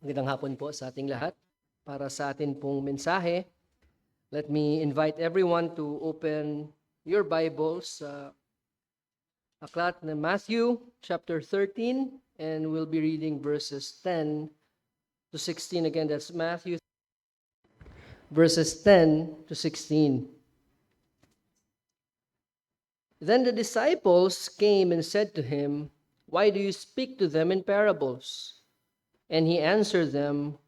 Magandang hapon po sa ating lahat. Para sa atin pong mensahe, let me invite everyone to open your Bibles sa aklat na Matthew chapter 13, and we'll be reading verses 10 to 16. Again, that's Matthew verses 10 to 16. Then the disciples came and said to him, "Why do you speak to them in parables?" And he answered them,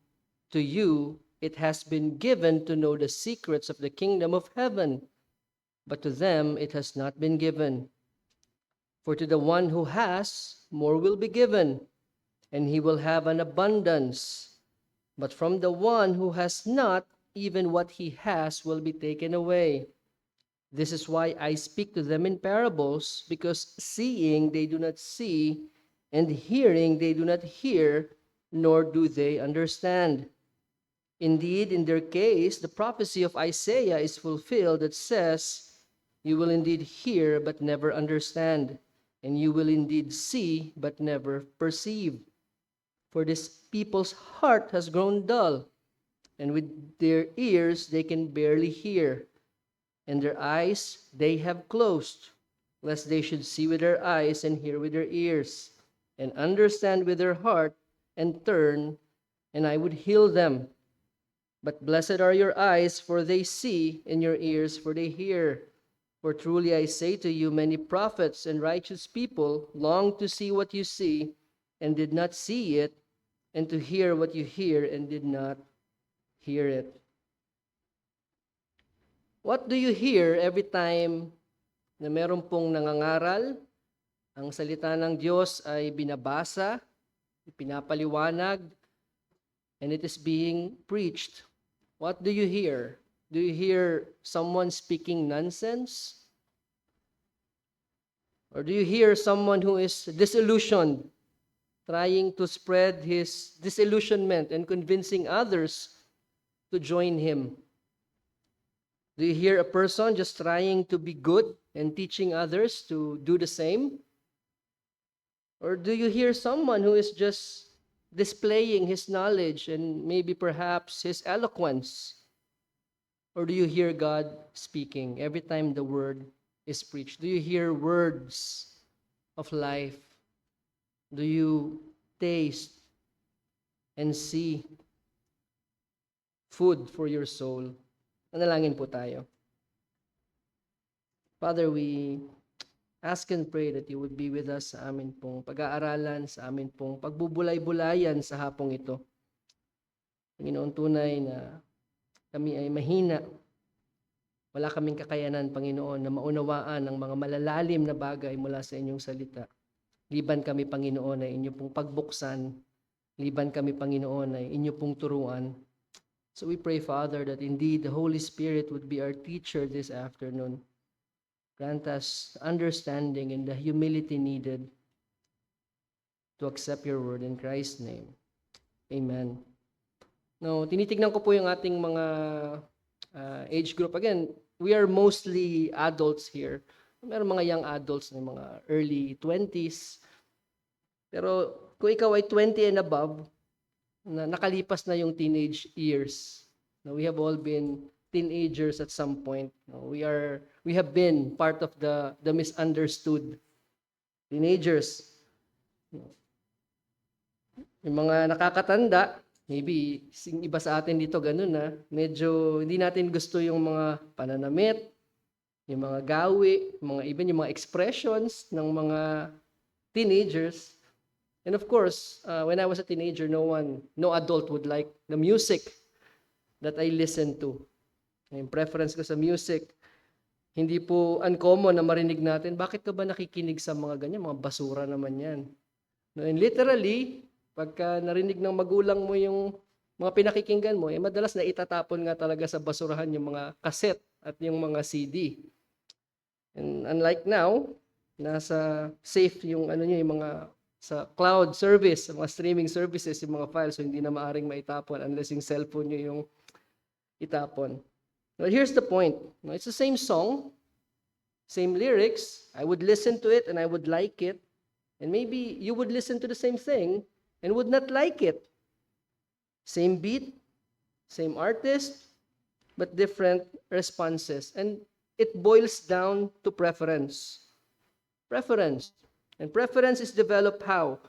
"To you it has been given to know the secrets of the kingdom of heaven, but to them it has not been given. For to the one who has, more will be given, and he will have an abundance. But from the one who has not, even what he has will be taken away. This is why I speak to them in parables, because seeing they do not see, and hearing they do not hear, nor do they understand. Indeed, in their case, the prophecy of Isaiah is fulfilled that says, 'You will indeed hear, but never understand, and you will indeed see, but never perceive. For this people's heart has grown dull, and with their ears they can barely hear, and their eyes they have closed, lest they should see with their eyes and hear with their ears, and understand with their heart, and turn, and I would heal them.' But blessed are your eyes, for they see, and your ears, for they hear. For truly I say to you, many prophets and righteous people longed to see what you see, and did not see it, and to hear what you hear, and did not hear it." What do you hear every time na meron pong nangangaral, ang salita ng Diyos ay binabasa, pinapaliwanag, and it is being preached? What do you hear? Do you hear someone speaking nonsense? Or do you hear someone who is disillusioned, trying to spread his disillusionment and convincing others to join him? Do you hear a person just trying to be good and teaching others to do the same? Or do you hear someone who is just displaying his knowledge and maybe perhaps his eloquence? Or do you hear God speaking every time the word is preached? Do you hear words of life? Do you taste and see food for your soul? Manalangin po tayo. Father, we ask and pray that you would be with us sa amin pong pag-aaralan, sa amin pong pagbubulay-bulayan sa hapong ito. Panginoon, tunay na kami ay mahina. Wala kaming kakayanan, Panginoon, na maunawaan ang mga malalalim na bagay mula sa inyong salita. Liban kami, Panginoon, ay inyo pong pagbuksan. Liban kami, Panginoon, ay inyo pong turuan. So we pray, Father, that indeed the Holy Spirit would be our teacher this afternoon. Grant us understanding and the humility needed to accept your word in Christ's name. Amen. Now, tinitignan ko po yung ating mga age group. Again, we are mostly adults here. Meron mga young adults na mga early 20s. Pero kung ikaw ay 20 and above, na nakalipas na yung teenage years. Now, we have all been teenagers at some point. We have been part of the misunderstood teenagers. Yung mga nakakatanda, maybe iba sa atin dito ganun na, medyo hindi natin gusto yung mga pananamit, yung mga gawi, even yung mga expressions ng mga teenagers. And of course, when I was a teenager, no adult would like the music that I listened to. Yung preference ko sa music, hindi po uncommon na marinig natin, bakit ka ba nakikinig sa mga ganyan? Mga basura naman yan. And literally, pagka narinig ng magulang mo yung mga pinakikinggan mo, madalas na itatapon nga talaga sa basurahan yung mga cassette at yung mga CD. And unlike now, nasa safe yung yung mga sa cloud service, sa mga streaming services, yung mga files, so hindi na maaring maitapon unless yung cellphone nyo yung itapon. But here's the point. It's the same song, same lyrics. I would listen to it and I would like it. And maybe you would listen to the same thing and would not like it. Same beat, same artist, but different responses. And it boils down to preference. Preference. And preference is developed how?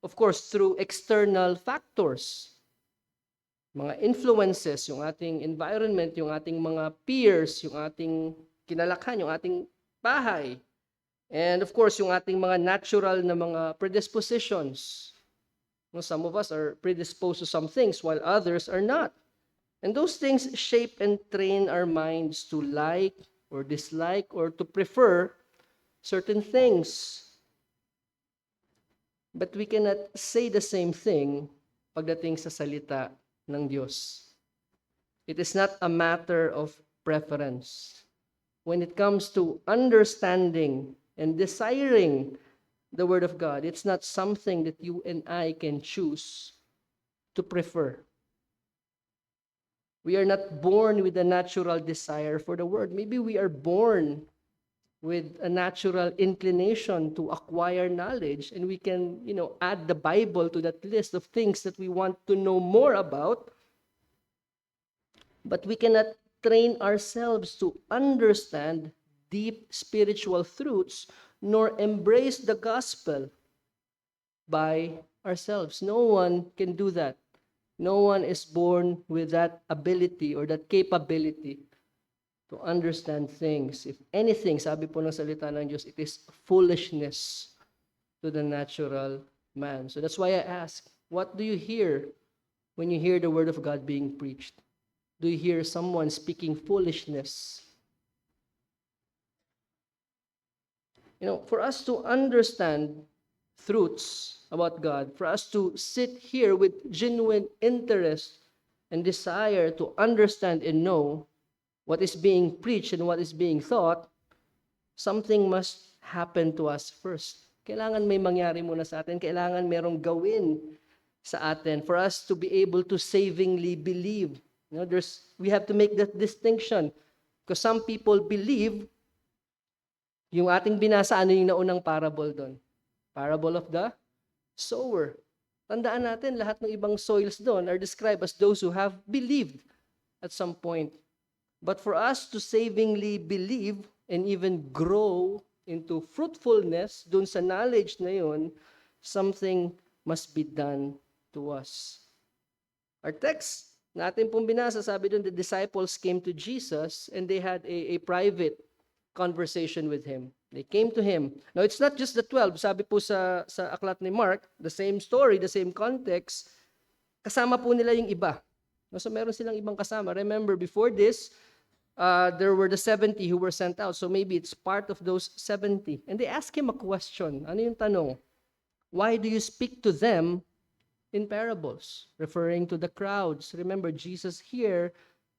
Of course, through external factors. Mga influences, yung ating environment, yung ating mga peers, yung ating kinalakhan, yung ating bahay. And of course, yung ating mga natural na mga predispositions. Some of us are predisposed to some things while others are not. And those things shape and train our minds to like or dislike or to prefer certain things. But we cannot say the same thing pagdating sa salita ng Diyos. It is not a matter of preference. When it comes to understanding and desiring the Word of God, it's not something that you and I can choose to prefer. We are not born with a natural desire for the Word. Maybe we are born with a natural inclination to acquire knowledge, and we can, add the Bible to that list of things that we want to know more about. But we cannot train ourselves to understand deep spiritual truths nor embrace the gospel by ourselves. No one can do that. No one is born with that ability or that capability to understand things. If anything, sabi po ng salita ng Diyos, it is foolishness to the natural man. So that's why I ask, what do you hear when you hear the word of God being preached? Do you hear someone speaking foolishness? For us to understand truths about God, for us to sit here with genuine interest and desire to understand and know what is being preached and what is being taught, something must happen to us first. Kailangan may mangyari muna sa atin. Kailangan merong gawin sa atin for us to be able to savingly believe. We have to make that distinction. Because some people believe, yung ating binasa, ano yung naunang parable doon? Parable of the sower. Tandaan natin, lahat ng ibang soils doon are described as those who have believed at some point. But for us to savingly believe and even grow into fruitfulness doon sa knowledge na yun, something must be done to us. Our text natin pong binasa, sabi doon, the disciples came to Jesus and they had a private conversation with Him. They came to Him. Now, it's not just the 12. Sabi po sa aklat ni Mark, the same story, the same context, kasama po nila yung iba. So, meron silang ibang kasama. Remember, before this, there were the 70 who were sent out. So, maybe it's part of those 70. And they asked Him a question. Ano yung tanong? Why do you speak to them in parables? Referring to the crowds. Remember, Jesus here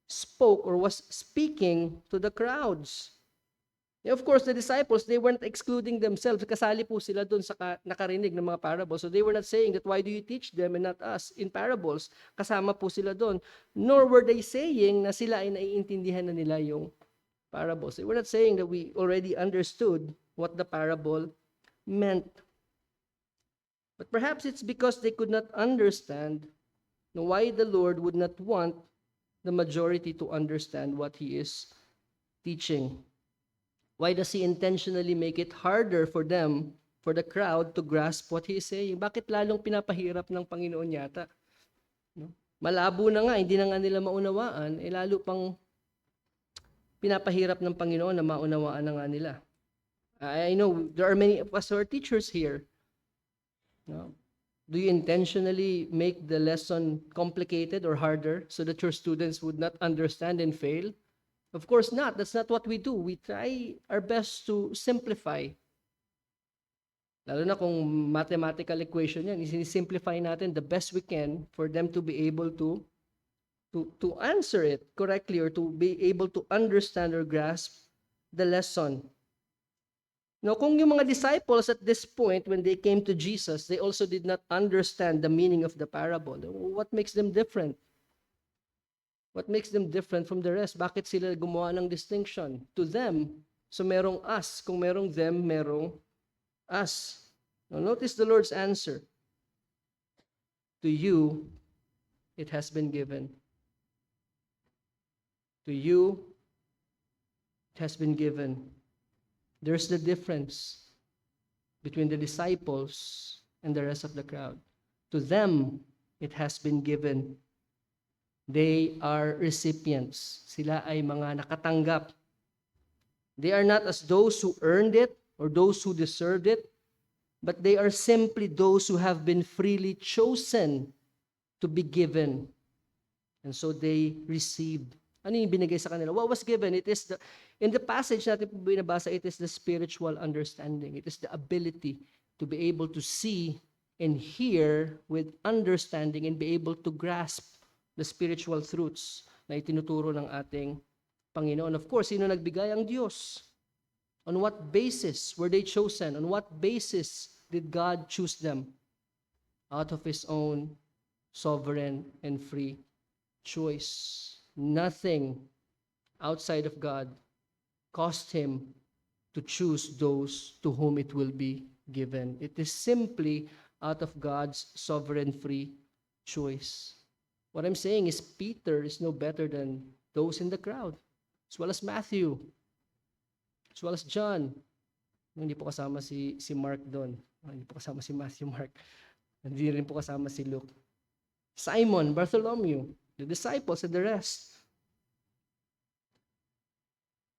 spoke or was speaking to the crowds. Of course, the disciples, they weren't excluding themselves. Kasali po sila doon sa nakarinig ng mga parables. So they were not saying that, why do you teach them and not us in parables? Kasama po sila doon. Nor were they saying na sila ay naiintindihan na nila yung parables. They were not saying that we already understood what the parable meant. But perhaps it's because they could not understand why the Lord would not want the majority to understand what He is teaching. Why does He intentionally make it harder for them, for the crowd, to grasp what He is saying? Bakit lalong pinapahirap ng Panginoon yata? Malabo na nga, hindi na nga nila maunawaan, lalo pang pinapahirap ng Panginoon na maunawaan na nga nila. I know there are many of us who are teachers here. Do you intentionally make the lesson complicated or harder so that your students would not understand and fail? Of course not. That's not what we do. We try our best to simplify. Lalo na kung mathematical equation yan, simplify natin the best we can for them to be able to answer it correctly or to be able to understand or grasp the lesson. Now, kung yung mga disciples at this point, when they came to Jesus, they also did not understand the meaning of the parable. What makes them different? What makes them different from the rest? Bakit sila gumawa ng distinction? To them, so merong us. Kung merong them, merong us. Now notice the Lord's answer. To you, it has been given. To you, it has been given. There's the difference between the disciples and the rest of the crowd. To them, it has been given. They are recipients. Sila ay mga nakatanggap. They are not as those who earned it or those who deserved it, but they are simply those who have been freely chosen to be given. And so they received. Ano yung binigay sa kanila? What was given? It is in the passage natin po binabasa, it is the spiritual understanding. It is the ability to be able to see and hear with understanding and be able to grasp the spiritual truths na itinuturo ng ating Panginoon. Of course, sino nagbigay? Ang Diyos. On what basis were they chosen? On what basis did God choose them? Out of His own sovereign and free choice. Nothing outside of God caused Him to choose those to whom it will be given. It is simply out of God's sovereign free choice. What I'm saying is Peter is no better than those in the crowd, as well as Matthew, as well as John. Hindi po kasama si Mark doon. Hindi po kasama si Matthew, Mark. Hindi rin po kasama si Luke. Simon, Bartholomew, the disciples, and the rest.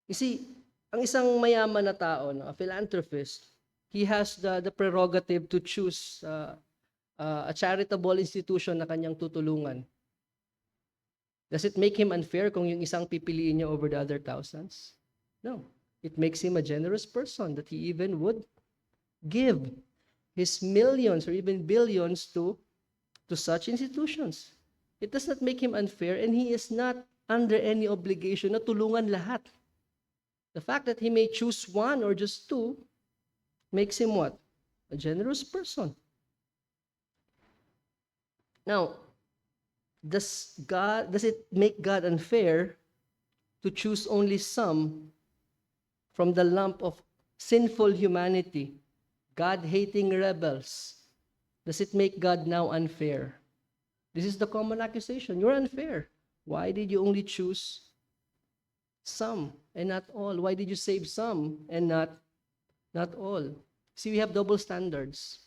You see, ang isang mayaman na tao, a philanthropist, he has the prerogative to choose a charitable institution na kanyang tutulungan. Does it make him unfair kung yung isang pipiliin niya over the other thousands? No. It makes him a generous person that he even would give his millions or even billions to such institutions. It does not make him unfair, and he is not under any obligation na tulungan lahat. The fact that he may choose one or just two makes him what? A generous person. Now, does it make God unfair to choose only some from the lump of sinful humanity, God-hating rebels? Does it make God now unfair? This is the common accusation. You're unfair. Why did you only choose some and not all? Why did you save some and not all? See, we have double standards.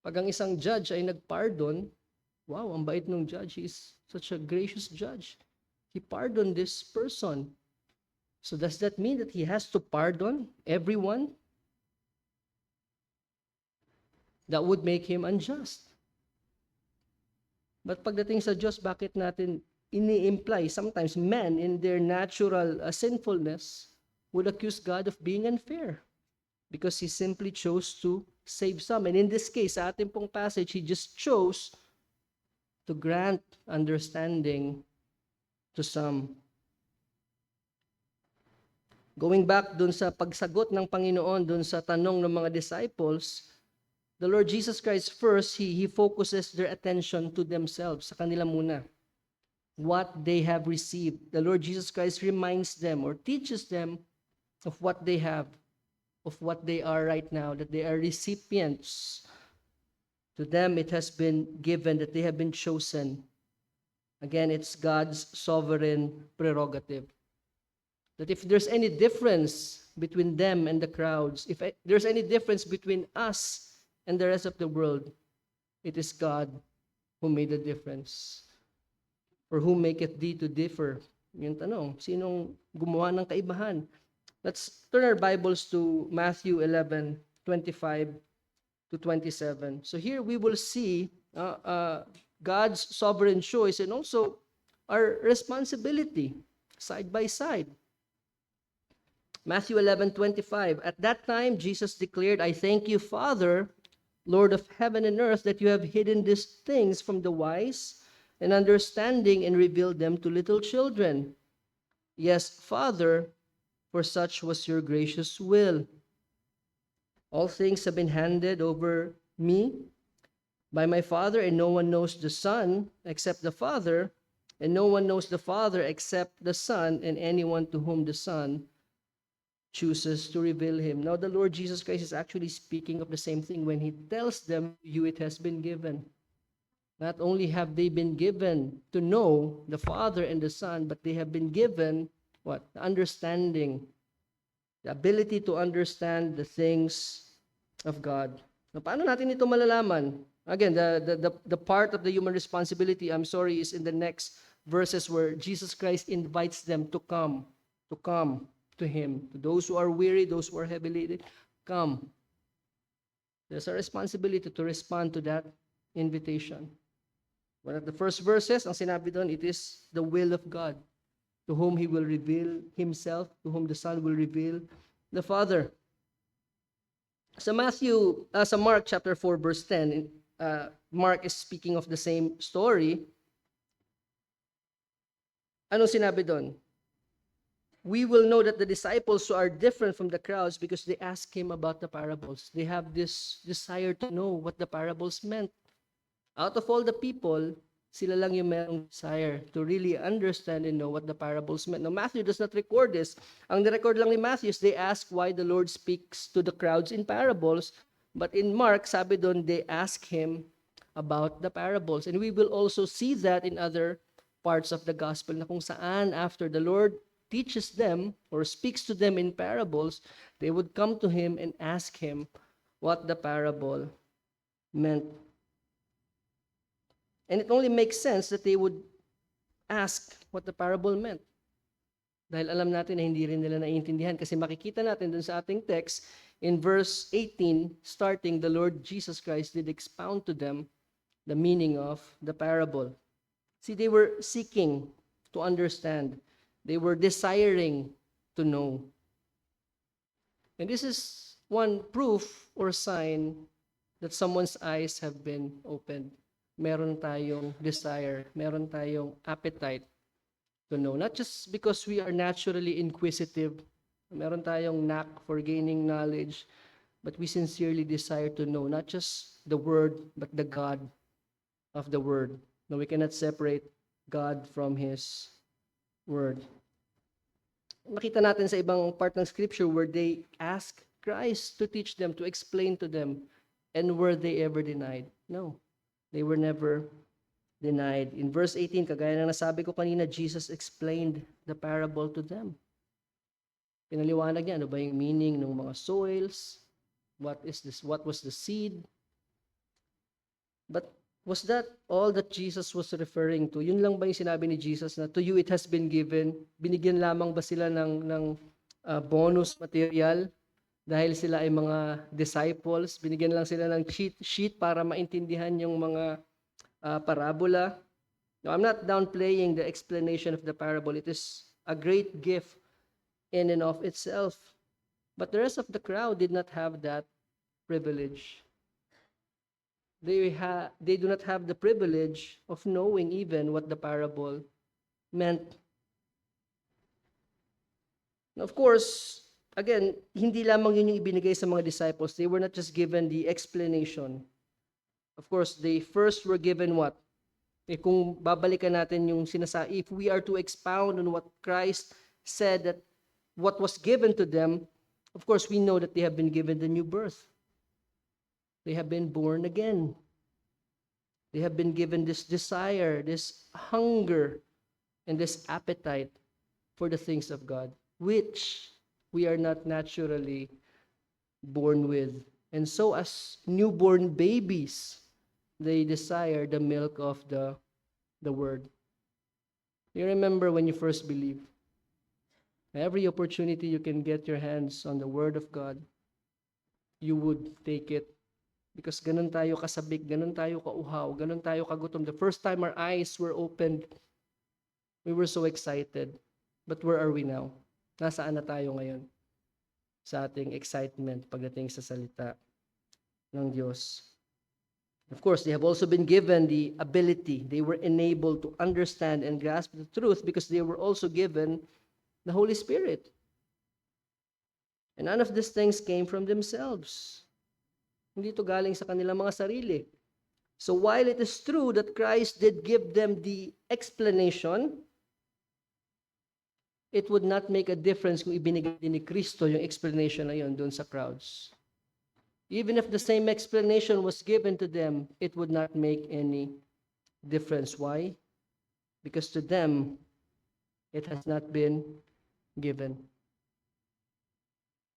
Pag ang isang judge ay nagpardon, wow, ang bait ng judge. He is such a gracious judge. He pardoned this person. So does that mean that he has to pardon everyone? That would make him unjust. But pagdating sa Diyos, bakit natin ini-imply? Sometimes men in their natural sinfulness would accuse God of being unfair because He simply chose to save some. And in this case, sa ating pong passage, He just chose to grant understanding to some. Going back dun sa pagsagot ng Panginoon dun sa tanong ng mga disciples, the Lord Jesus Christ first, He focuses their attention to themselves, sa kanila muna. What they have received. The Lord Jesus Christ reminds them or teaches them of what they have, of what they are right now, that they are recipients. To them it has been given, that they have been chosen. Again, it's God's sovereign prerogative. That if there's any difference between them and the crowds, if there's any difference between us and the rest of the world, it is God who made the difference. For whom maketh thee to differ? Yung tanong, sinong gumawa ng kaibahan? Let's turn our Bibles to Matthew 11:25 to 27. So here we will see God's sovereign choice and also our responsibility side by side. Matthew 11:25. At that time, Jesus declared, I thank you, Father, Lord of heaven and earth, that you have hidden these things from the wise and understanding and revealed them to little children. Yes, Father, for such was your gracious will. All things have been handed over me by my Father, and no one knows the Son except the Father, and no one knows the Father except the Son, and anyone to whom the Son chooses to reveal him. Now, the Lord Jesus Christ is actually speaking of the same thing when He tells them, you it has been given. Not only have they been given to know the Father and the Son, but they have been given what? The understanding, the ability to understand the things of God. Now, paano natin ito malalaman? Again, the part of the human responsibility, I'm sorry, is in the next verses where Jesus Christ invites them to come to Him. To those who are weary, those who are heavy laden, come. There's a responsibility to respond to that invitation. One of the first verses, ang sinabi doon, it is the will of God, to whom He will reveal Himself, to whom the Son will reveal the Father. Sa Mark chapter 4, verse 10, Mark is speaking of the same story. Anong sinabi doon? We will know that the disciples are different from the crowds because they ask Him about the parables. They have this desire to know what the parables meant. Out of all the people, sila lang yung merong desire to really understand and know what the parables meant. Now, Matthew does not record this. Ang nirecord lang ni Matthew is they ask why the Lord speaks to the crowds in parables. But in Mark, sabi doon, they ask Him about the parables. And we will also see that in other parts of the gospel na kung saan after the Lord teaches them or speaks to them in parables, they would come to Him and ask Him what the parable meant. And it only makes sense that they would ask what the parable meant. Dahil alam natin na hindi rin nila naiintindihan kasi makikita natin dun sa ating text, in verse 18, starting, the Lord Jesus Christ did expound to them the meaning of the parable. See, they were seeking to understand. They were desiring to know. And this is one proof or sign that someone's eyes have been opened. Meron tayong desire, meron tayong appetite to know. Not just because we are naturally inquisitive, meron tayong knack for gaining knowledge, but we sincerely desire to know not just the Word, but the God of the Word. No, we cannot separate God from His Word. Makita natin sa ibang part ng Scripture where they ask Christ to teach them, to explain to them, and were they ever denied? No. They were never denied. In verse 18, kagaya ng nasabi ko kanina, Jesus explained the parable to them. Pinaliwanag niya, ano ba yung meaning ng mga soils? What was the seed? But was that all that Jesus was referring to? Yun lang ba yung sinabi ni Jesus na to you it has been given? Binigyan lamang ba sila ng bonus material? Dahil sila ay mga disciples, binigyan lang sila ng cheat sheet para maintindihan yung mga parabola. Now, I'm not downplaying the explanation of the parable. It is a great gift in and of itself. But the rest of the crowd did not have that privilege. They do not have the privilege of knowing even what the parable meant. Now, of course, again, hindi lamang yun yung ibinigay sa mga disciples. They were not just given the explanation. Of course, they first were given what? Kung babalikan natin yung if we are to expound on what Christ said, that what was given to them, of course, we know that they have been given the new birth. They have been born again. They have been given this desire, this hunger, and this appetite for the things of God, which we are not naturally born with. And so as newborn babies, they desire the milk of the Word. You remember when you first believed? Every opportunity you can get your hands on the Word of God, you would take it. Because ganun tayo kasabik, ganun tayo kauhaw, ganun tayo kagutom. The first time our eyes were opened, we were so excited. But where are we now? Nasaan na tayo ngayon sa ating excitement pagdating sa salita ng Diyos? Of course, they have also been given the ability. They were enabled to understand and grasp the truth because they were also given the Holy Spirit. And none of these things came from themselves. Hindi ito galing sa kanilang mga sarili. So while it is true that Christ did give them the explanation, it would not make a difference kung ibinigay din ni Kristo yung explanation na yun doon sa crowds. Even if the same explanation was given to them, it would not make any difference. Why? Because to them, it has not been given.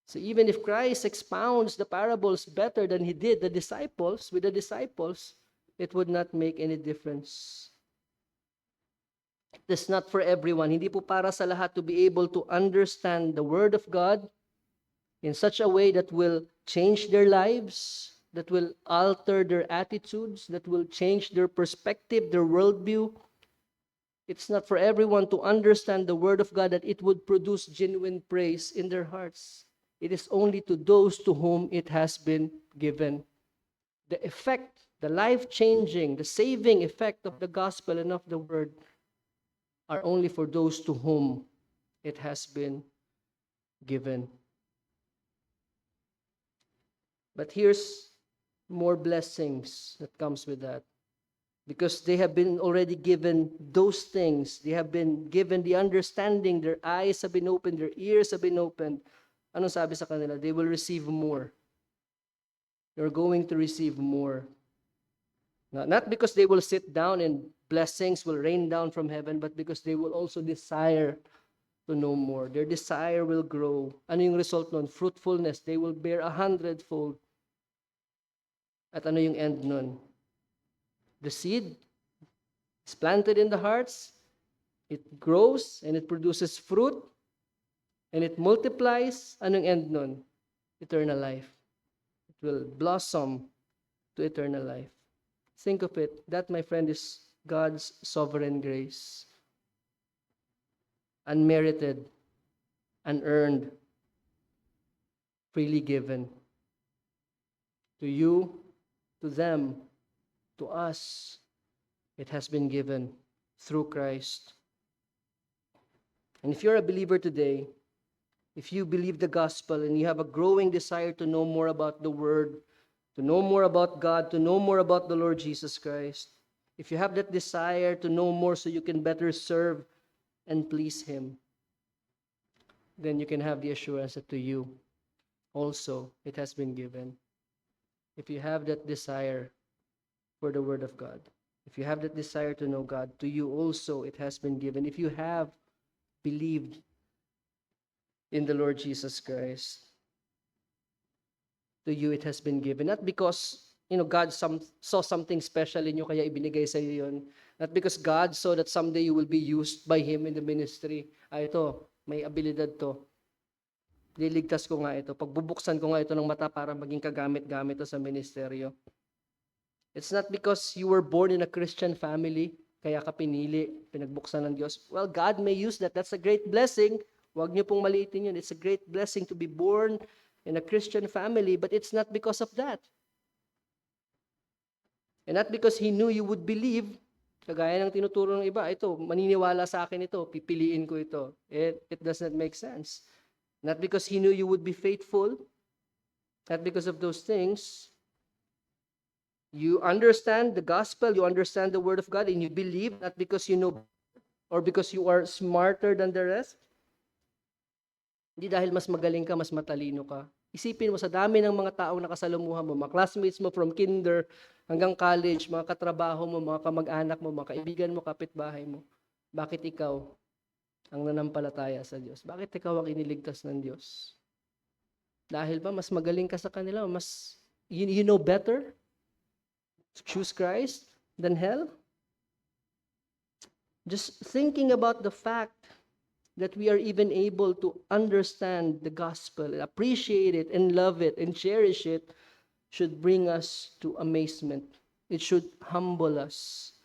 So even if Christ expounds the parables better than he did with the disciples, it would not make any difference. It is not for everyone. Hindi po para sa lahat to be able to understand the Word of God in such a way that will change their lives, that will alter their attitudes, that will change their perspective, their worldview. It's not for everyone to understand the Word of God that it would produce genuine praise in their hearts. It is only to those to whom it has been given. The effect, the life-changing, the saving effect of the gospel and of the Word are only for those to whom it has been given. But here's more blessings that comes with that. Because they have been already given those things. They have been given the understanding. Their eyes have been opened. Their ears have been opened. Anong sabi sa kanila? They will receive more. They're going to receive more. Not because they will sit down and blessings will rain down from heaven, but because they will also desire to know more. Their desire will grow. Ano yung result nun? Fruitfulness. They will bear 100-fold. At ano yung end nun? The seed is planted in the hearts, it grows, and it produces fruit, and it multiplies. Anong end nun? Eternal life. It will blossom to eternal life. Think of it. That, my friend, is God's sovereign grace. Unmerited, unearned, freely given. To you, to them, to us, it has been given through Christ. And if you're a believer today, if you believe the gospel and you have a growing desire to know more about the Word, to know more about God, to know more about the Lord Jesus Christ, if you have that desire to know more so you can better serve and please Him, then you can have the assurance that to you also it has been given. If you have that desire for the Word of God, if you have that desire to know God, to you also it has been given. If you have believed in the Lord Jesus Christ, to you it has been given. Not because, God saw something special in you kaya ibinigay sa iyo yun. Not because God saw that someday you will be used by Him in the ministry. Ito, may abilidad to. Liligtas ko nga ito. Pagbubuksan ko nga ito ng mata para maging kagamit-gamit to sa ministeryo. It's not because you were born in a Christian family, kaya ka pinili, pinagbuksan ng Diyos. Well, God may use that. That's a great blessing. Huwag niyo pong maliitin yun. It's a great blessing to be born in a Christian family, but it's not because of that. And not because He knew you would believe, kagaya ng tinuturo ng iba, ito, maniniwala sa akin ito, pipiliin ko ito. It does not make sense. Not because He knew you would be faithful, not because of those things. You understand the gospel, you understand the Word of God, and you believe, not because you know or because you are smarter than the rest. Hindi dahil mas magaling ka, mas matalino ka. Isipin mo, sa dami ng mga taong nakasalamuhan mo, mga classmates mo from kinder hanggang college, mga katrabaho mo, mga kamag-anak mo, mga kaibigan mo, kapitbahay mo, bakit ikaw ang nanampalataya sa Diyos? Bakit ikaw ang iniligtas ng Diyos? Dahil ba mas magaling ka sa kanila? You know better to choose Christ than hell? Just thinking about the fact that we are even able to understand the gospel, appreciate it, and love it, and cherish it, should bring us to amazement. It should humble us.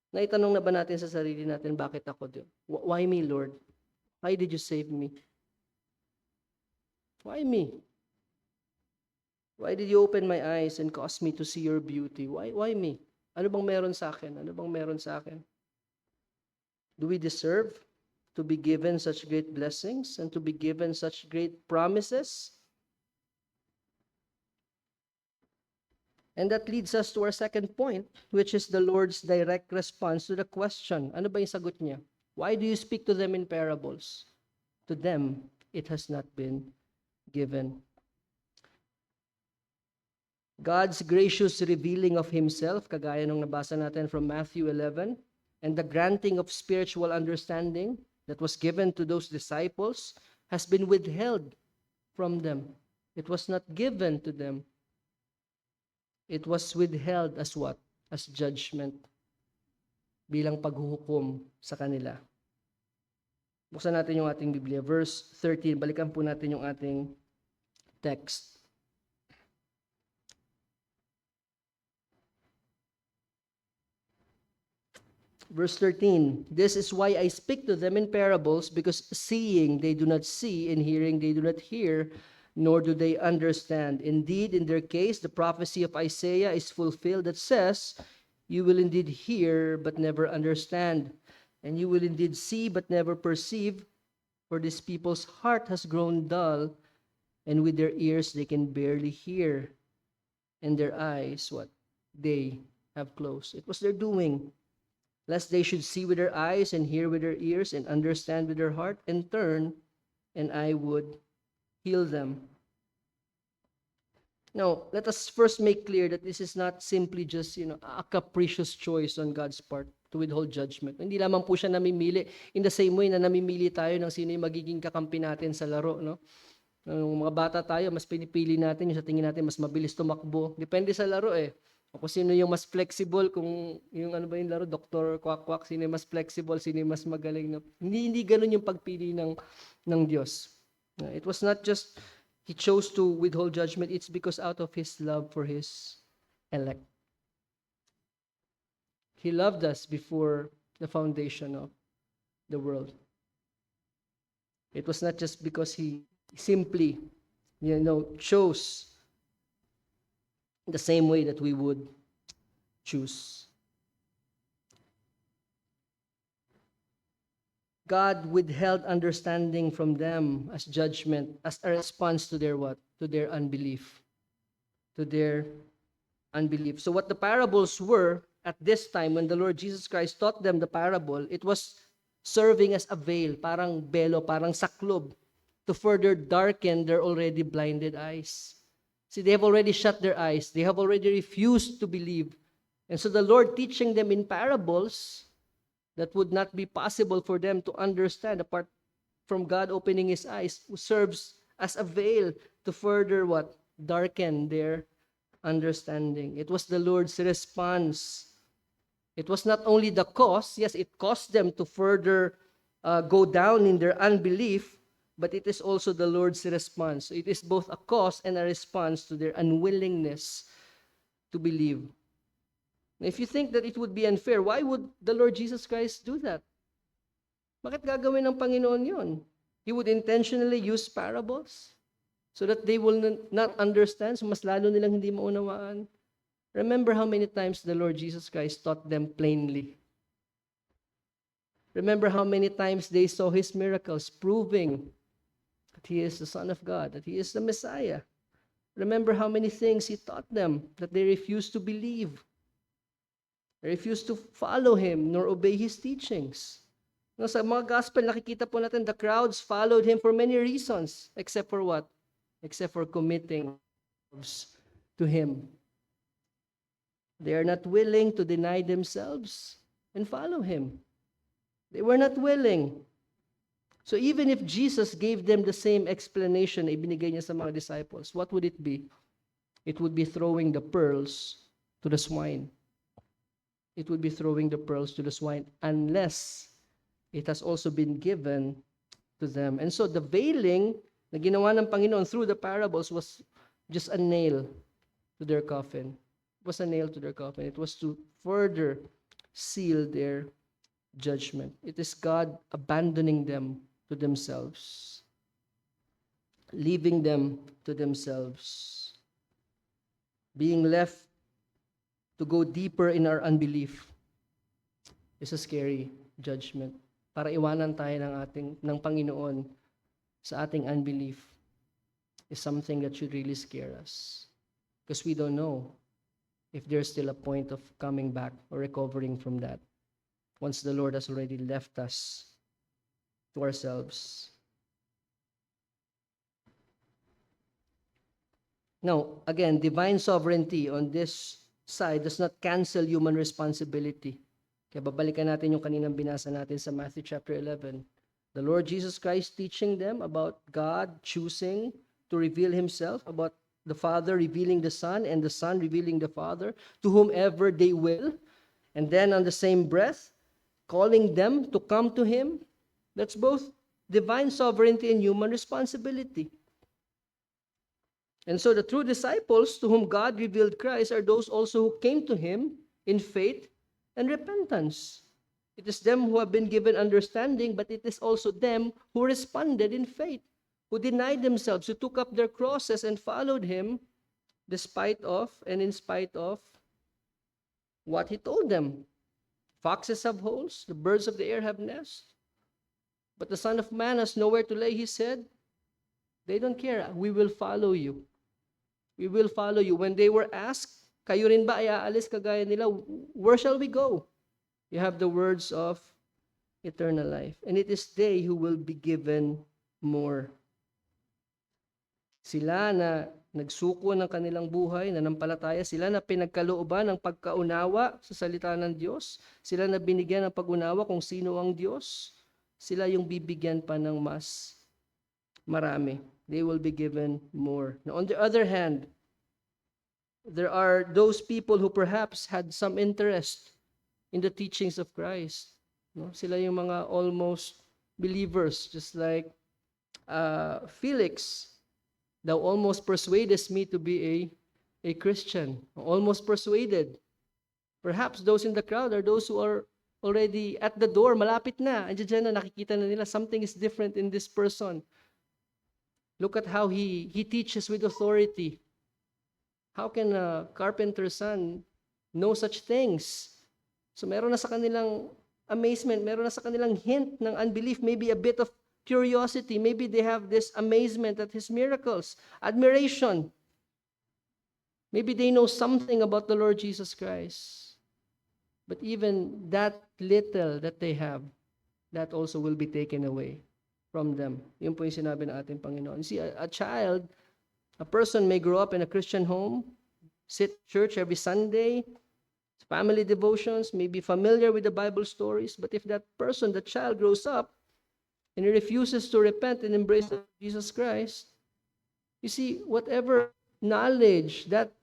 Naitanong na ba natin sa sarili natin, bakit ako doon? Why me, Lord? Why did you save me? Why me? Why did you open my eyes and cause me to see your beauty? Why me? Ano bang meron sa akin? Ano bang meron sa akin? Do we deserve to be given such great blessings and to be given such great promises? And that leads us to our second point, which is the Lord's direct response to the question. Ano ba yung sagot niya? Why do you speak to them in parables? To them, it has not been given. God's gracious revealing of Himself, kagaya nung nabasa natin from Matthew 11, and the granting of spiritual understanding that was given to those disciples has been withheld from them. It was not given to them. It was withheld as what? As judgment. Bilang paghuhukom sa kanila. Buksan natin yung ating Biblia. Verse 13. Balikan po natin yung ating text. Verse 13, this is why I speak to them in parables, because seeing they do not see, and hearing they do not hear, nor do they understand. Indeed, in their case, the prophecy of Isaiah is fulfilled that says, you will indeed hear, but never understand, and you will indeed see, but never perceive, for this people's heart has grown dull, and with their ears they can barely hear, and their eyes, what? They have closed. It was their doing. Lest they should see with their eyes and hear with their ears and understand with their heart and turn, and I would heal them. Now, let us first make clear that this is not simply just, a capricious choice on God's part to withhold judgment. Hindi lamang po siya namimili in the same way na namimili tayo ng sino yung magiging kakampi natin sa laro, no? Nung mga bata tayo, mas pinipili natin yung sa tingin natin mas mabilis tumakbo. Depende sa laro eh. O kung sino yung mas flexible, kung yung ano ba yung laro, Dr. Kwak-Kwak, sino yung mas flexible, sino yung mas magaling. No? Hindi ganun yung pagpili ng Diyos. It was not just He chose to withhold judgment, it's because out of His love for His elect. He loved us before the foundation of the world. It was not just because He simply, chose the same way that we would choose. God withheld understanding from them as judgment, as a response to their what? To their unbelief. To their unbelief. So what the parables were at this time when the Lord Jesus Christ taught them the parable, it was serving as a veil, parang belo, parang saklob, to further darken their already blinded eyes. See, they have already shut their eyes. They have already refused to believe. And so the Lord teaching them in parables that would not be possible for them to understand apart from God opening His eyes, serves as a veil to further what? Darken their understanding. It was the Lord's response. It was not only the cause. Yes, it caused them to further go down in their unbelief, but it is also the Lord's response. It is both a cause and a response to their unwillingness to believe. If you think that it would be unfair, why would the Lord Jesus Christ do that? Bakit gagawin ng Panginoon yun? He would intentionally use parables so that they will not understand, so mas lalo nilang hindi maunawaan. Remember how many times the Lord Jesus Christ taught them plainly. Remember how many times they saw His miracles proving that He is the Son of God, that He is the Messiah. Remember how many things He taught them that they refused to believe. They refused to follow Him nor obey His teachings. No, sa mga gospel, nakikita po natin the crowds followed Him for many reasons. Except for what? Except for committing to Him. They are not willing to deny themselves and follow Him. They were not willing. So even if Jesus gave them the same explanation na ibinigay niya sa mga disciples, what would it be? It would be throwing the pearls to the swine. It would be throwing the pearls to the swine unless it has also been given to them. And so the veiling na ginawa ng Panginoon through the parables was just a nail to their coffin. It was a nail to their coffin. It was to further seal their judgment. It is God abandoning them to themselves, leaving them to themselves, being left to go deeper in our unbelief is a scary judgment. Para iwanan tayo ng Panginoon sa ating unbelief is something that should really scare us. Because we don't know if there's still a point of coming back or recovering from that once the Lord has already left us to ourselves. Now, again, divine sovereignty on this side does not cancel human responsibility. Kaya babalikan natin yung kaninang binasa natin sa Matthew chapter 11. The Lord Jesus Christ teaching them about God choosing to reveal himself, about the Father revealing the Son and the Son revealing the Father to whomever they will. And then on the same breath, calling them to come to him. That's both divine sovereignty and human responsibility. And so the true disciples to whom God revealed Christ are those also who came to him in faith and repentance. It is them who have been given understanding, but it is also them who responded in faith, who denied themselves, who took up their crosses and followed him despite of and in spite of what he told them. Foxes have holes, the birds of the air have nests, but the Son of Man has nowhere to lay his head. They don't care. We will follow you. We will follow you. When they were asked, kayo rin ba ay aalis kagaya nila? Where shall we go? You have the words of eternal life. And it is they who will be given more. Sila na nagsuko ng kanilang buhay, nanampalataya, sila na pinagkalooban ng pagkaunawa sa salita ng Diyos, sila na binigyan ng pag-unawa kung sino ang Diyos, sila yung bibigyan pa ng mas marami. They will be given more. Now, on the other hand, there are those people who perhaps had some interest in the teachings of Christ. No? Sila yung mga almost believers, just like Felix. Thou almost persuadest me to be a Christian. Almost persuaded. Perhaps those in the crowd are those who are already at the door, malapit na. Andiyan na, nakikita na nila, something is different in this person. Look at how he teaches with authority. How can a carpenter's son know such things? So meron na sa kanilang amazement, meron na sa kanilang hint ng unbelief, maybe a bit of curiosity, maybe they have this amazement at his miracles, admiration. Maybe they know something about the Lord Jesus Christ. But even that little that they have, that also will be taken away from them. Yun po yung sinabi ng ating Panginoon. See, a child, a person may grow up in a Christian home, sit church every Sunday, family devotions, may be familiar with the Bible stories, but if that person, the child, grows up and he refuses to repent and embrace Jesus Christ, you see, whatever knowledge that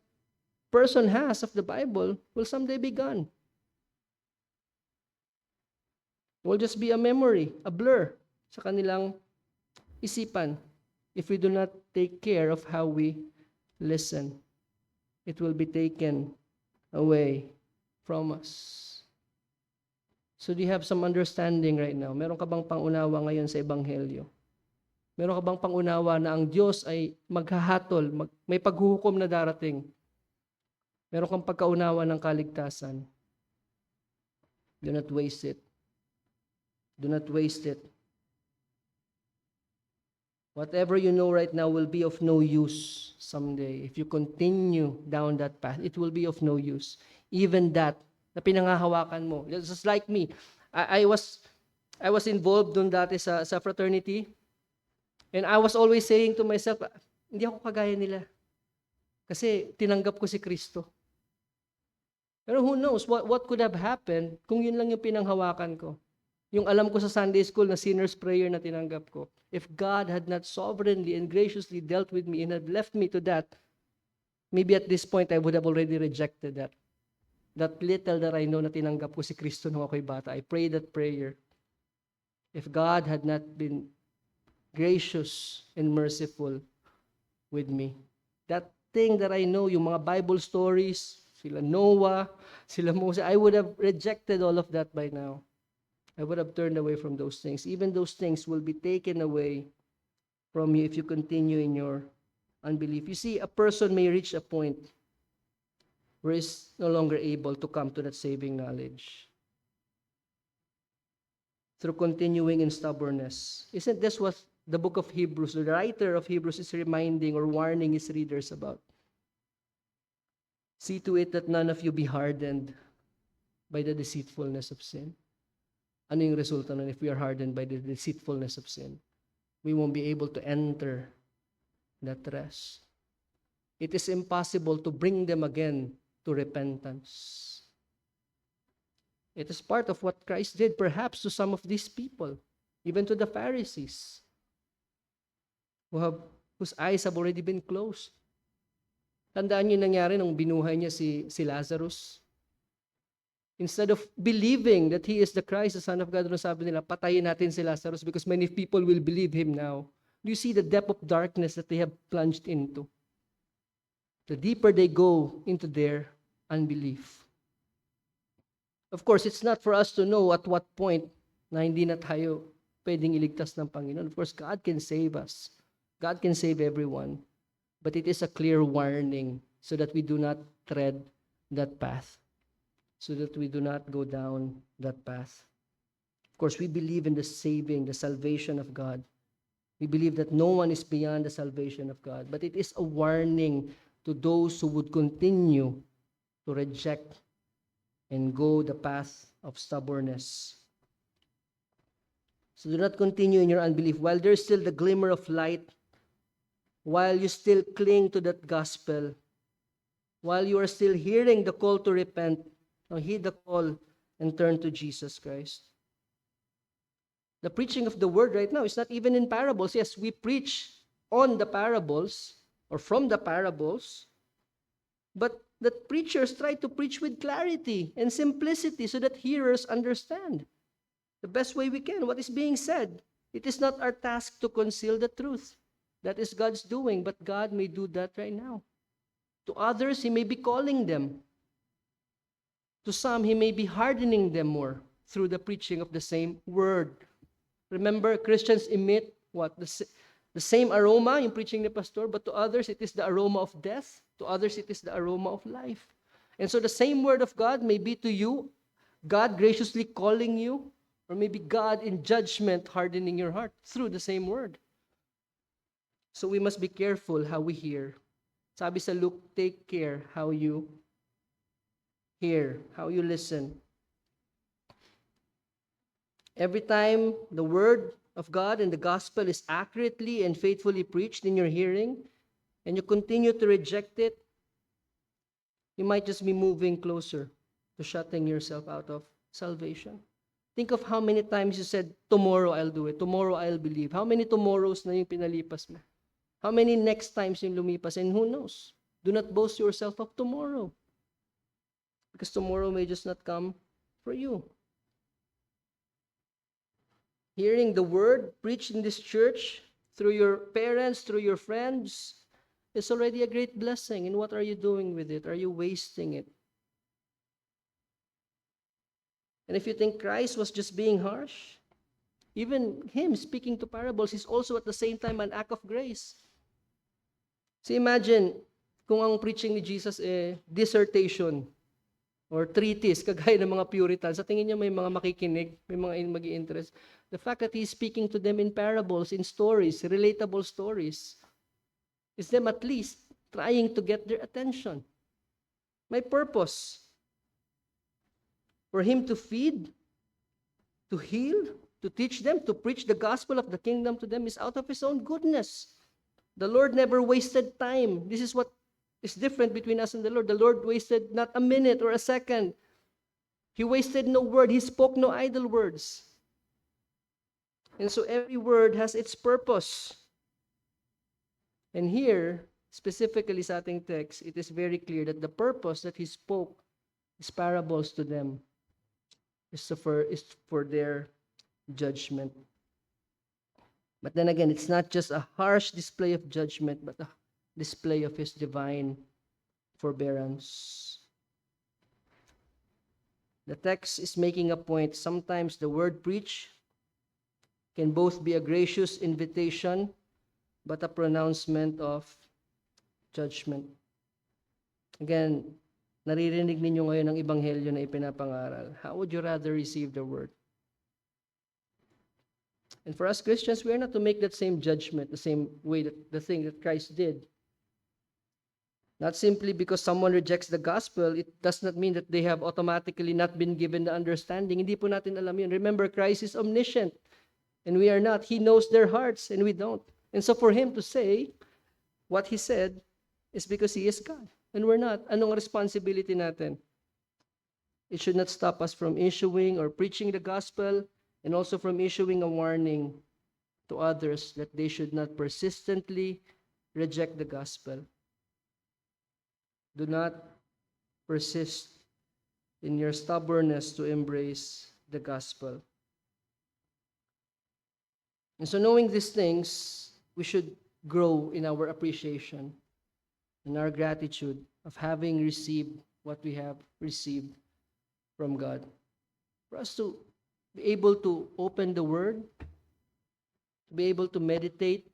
person has of the Bible will someday be gone. It will just be a memory, a blur sa kanilang isipan if we do not take care of how we listen. It will be taken away from us. So do you have some understanding right now? Meron ka bang pangunawa ngayon sa Ebanghelyo? Meron ka bang pangunawa na ang Diyos ay maghahatol, may paghuhukom na darating? Meron kang pagkaunawa ng kaligtasan? Do not waste it. Do not waste it. Whatever you know right now will be of no use someday. If you continue down that path, it will be of no use. Even that, na pinangahawakan mo. Just like me. I was involved dun dati sa fraternity. And I was always saying to myself, hindi ako kagaya nila. Kasi tinanggap ko si Kristo. Pero who knows what could have happened kung yun lang yung pinanghawakan ko. Yung alam ko sa Sunday school na sinner's prayer na tinanggap ko. If God had not sovereignly and graciously dealt with me and had left me to that, maybe at this point I would have already rejected that. That little that I know na tinanggap ko si Kristo nung ako'y bata. I prayed that prayer. If God had not been gracious and merciful with me. That thing that I know, yung mga Bible stories, sila Noah, sila Moses, I would have rejected all of that by now. I would have turned away from those things. Even those things will be taken away from you if you continue in your unbelief. You see, a person may reach a point where he's no longer able to come to that saving knowledge through continuing in stubbornness. Isn't this what the book of Hebrews, the writer of Hebrews, is reminding or warning his readers about? See to it that none of you be hardened by the deceitfulness of sin. Ano yung resulta nun if we are hardened by the deceitfulness of sin? We won't be able to enter that rest. it is impossible to bring them again to repentance. It is part of what Christ did, perhaps to some of these people, even to the Pharisees, whose eyes have already been closed. Tandaan niyo nangyari nung binuhay niya si Lazarus. Instead of believing that he is the Christ, the Son of God, sabi nila, patayin natin si Lazarus because many people will believe him now. Do you see the depth of darkness that they have plunged into? The deeper they go into their unbelief. Of course, it's not for us to know at what point na hindi na tayo pwedeng iligtas ng Panginoon. Of course, God can save us. God can save everyone. But it is a clear warning so that we do not tread that path, so that we do not go down that path. Of course, we believe in the salvation of God. We believe that no one is beyond the salvation of God. But it is a warning to those who would continue to reject and go the path of stubbornness. So do not continue in your unbelief. While there's still the glimmer of light, while you still cling to that gospel, while you are still hearing the call to repent, heed the call and turn to Jesus Christ. The preaching of the word right now is not even in parables. Yes, we preach on the parables or from the parables, but the preachers try to preach with clarity and simplicity so that hearers understand the best way we can what is being said. It is not our task to conceal the truth. That is God's doing, but God may do that right now. To others, He may be calling them. To some, He may be hardening them more through the preaching of the same word. Remember, Christians emit what? The same aroma in preaching the pastor, but to others, it is the aroma of death. To others, it is the aroma of life. And so the same word of God may be to you, God graciously calling you, or maybe God in judgment hardening your heart through the same word. So we must be careful how we hear. Sabi sa Luke, take care how you hear, how you listen. Every time the word of God and the gospel is accurately and faithfully preached in your hearing, and you continue to reject it, you might just be moving closer to shutting yourself out of salvation. Think of how many times you said, tomorrow I'll do it, tomorrow I'll believe. How many tomorrows na yung pinalipas mo? How many next times yung lumipas? And who knows? Do not boast yourself of tomorrow. Because tomorrow may just not come for you. Hearing the word preached in this church through your parents, through your friends, is already a great blessing. And what are you doing with it? Are you wasting it? And if you think Christ was just being harsh, even Him speaking to parables is also at the same time an act of grace. So imagine, kung ang preaching ni Jesus dissertation or treatise, kagaya ng mga Puritans, sa tingin niyo may mga makikinig, may mga mag-i-interest. The fact that He's speaking to them in parables, in stories, relatable stories, is them at least trying to get their attention. May purpose. For Him to feed, to heal, to teach them, to preach the gospel of the kingdom to them is out of His own goodness. The Lord never wasted time. This is what is different between us and the Lord. The Lord wasted not a minute or a second. He wasted no word. He spoke no idle words. And so every word has its purpose. And here, specifically sa ating text, it is very clear that the purpose that He spoke is parables to them, is for their judgment. But then again, it's not just a harsh display of judgment, but a display of His divine forbearance. The text is making a point. Sometimes the word preached can both be a gracious invitation, but a pronouncement of judgment. Again, naririnig ninyo ngayon ang ebanghelyo na ipinapangaral. How would you rather receive the word? And for us Christians, we are not to make that same judgment, the same way that the thing that Christ did. Not simply because someone rejects the gospel, it does not mean that they have automatically not been given the understanding. Hindi po natin alam yun. Remember, Christ is omniscient, and we are not. He knows their hearts, and we don't. And so for Him to say what He said is because He is God and we're not. Anong responsibility natin? It should not stop us from issuing or preaching the gospel and also from issuing a warning to others that they should not persistently reject the gospel. Do not persist in your stubbornness to embrace the gospel. And so knowing these things, we should grow in our appreciation, in our gratitude of having received what we have received from God. For us to be able to open the Word, to be able to meditate,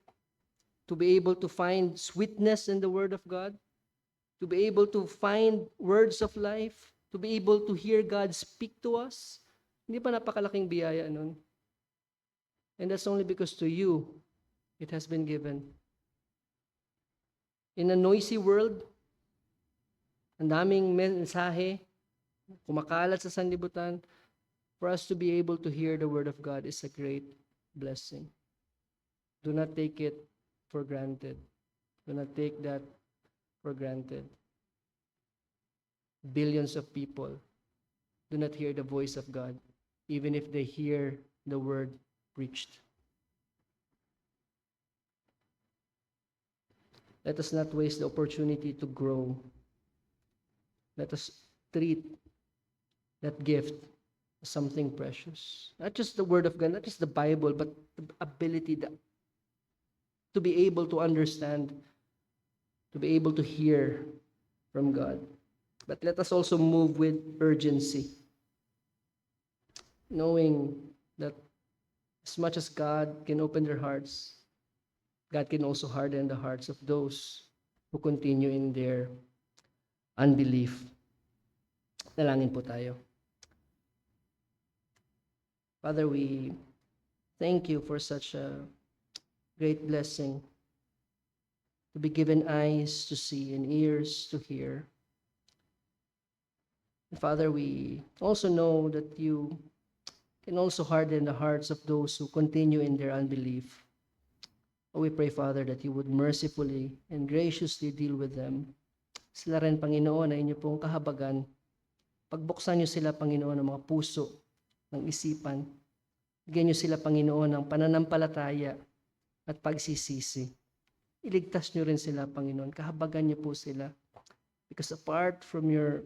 to be able to find sweetness in the Word of God, to be able to find words of life, to be able to hear God speak to us. Hindi ba napakalaking biyaya nun? And that's only because to you, it has been given. In a noisy world, ang daming mensahe, kumakalat sa sanlibutan, for us to be able to hear the Word of God is a great blessing. Do not take it for granted. Do not take that for granted. Billions of people do not hear the voice of God, even if they hear the Word preached. Let us not waste the opportunity to grow. Let us treat that gift as something precious. Not just the Word of God, not just the Bible, but the ability to be able to understand, to be able to hear from God. But let us also move with urgency, knowing that as much as God can open their hearts, God can also harden the hearts of those who continue in their unbelief. Dalangin po tayo. Father, we thank you for such a great blessing to be given eyes to see and ears to hear. And Father, we also know that you can also harden the hearts of those who continue in their unbelief. We pray, Father, that you would mercifully and graciously deal with them. Sila rin, Panginoon, na inyo pong kahabagan. Pagbuksan niyo sila, Panginoon, ng mga puso, ng isipan. Bigyan niyo sila, Panginoon, ng pananampalataya at pagsisisi. Iligtas niyo rin sila, Panginoon. Kahabagan niyo po sila. Because apart from your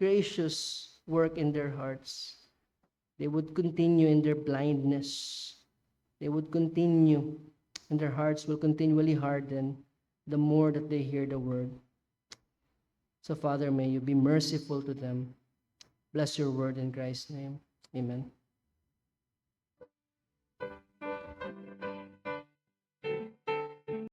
gracious work in their hearts, they would continue in their blindness. They would continue, and their hearts will continually harden the more that they hear the word. So, Father, may you be merciful to them. Bless your word in Christ's name. Amen.